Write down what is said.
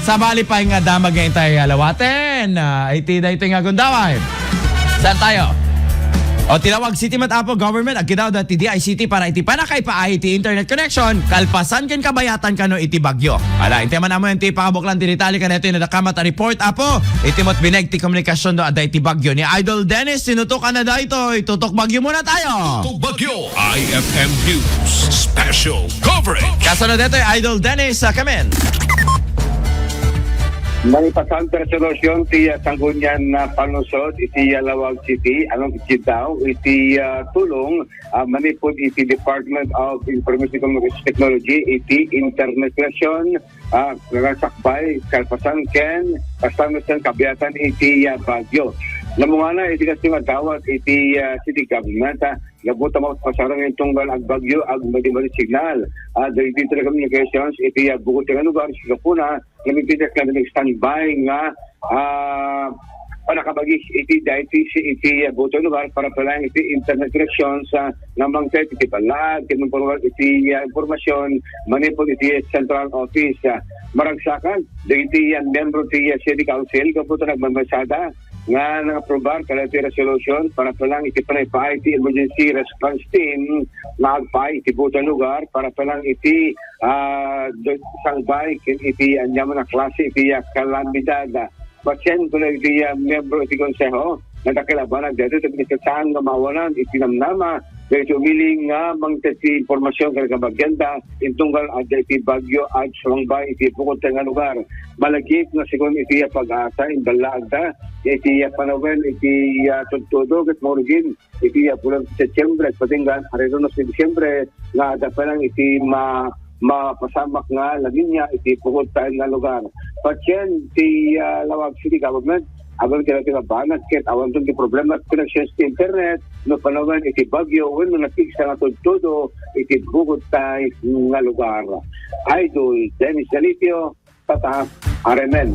Sa bali pa nga damag ngayon tayo alawaten. Iti da ito nga gundaway. Saan tayo? O tinawag City Matapo Government ag kidaw dati DICT para iti panakay pa IT internet connection kalpasan ken kabayatan kano iti bagyo. Ala iti man amo iti pakabuklan ti Italy kaneto na kamat report apo iti mot bineg ti komunikasyon do aday iti bagyo ni Idol Dennis sinutukan na da ito itutok bagyo muna tayo. Tutok Bagyo IFM News Special Coverage. Kasunod dito Idol Dennis kamen. Manipasang resolusyon ti Sanggunian na palusod iti Alawag City anong daw iti tulong manipod iti Department of Information Technology iti internetation sakbay kalpasan ken kastanusan kabiatan iti Bagyo. Namungana iti kasi magdawat iti city government gabuta mo pasarang yung tunggal ag bagyo ag madi signal dahil dito telecommunications iti bukod nga lugar sa Kapuna namipitas na nag-standby nga panakabagi iti iti buto lugar para pala iti internet connections namang iti palag iti informasyon manipod iti central office maragsakan dahil iti membro iti city council kaputo nagmamasada nga nang-aprobar kada iti resolution para palang iti panay pa iti emergency response team na agpa iti butan lugar para palang iti sangbay iti anyaman na klase iti kalamidad. Pasyen kung iti membro iti konseho nagkakilaban dito iti saan nga mawalan iti namnama dahil umiling nga mangtesi informasyon kada kabagenda intunggal adya iti bagyo at sangbay iti bukod nga lugar. Malagip na sigon iti pag-asa indalaagda iti panawel iti tudtudog at morgin iti bulan Setyembre at patinggan arito na sa Disyembre nga ada pa lang iti mapasamak nga laginya iti bukod nga lugar. Pasyen ti Lawag City Government abang kaya banat ket awan tong problema connection sa internet no panawan iti bagyo wenno napigsa nga tudtudo iti bukod nga lugar. Idol Dennis Galitio Tata Aremen.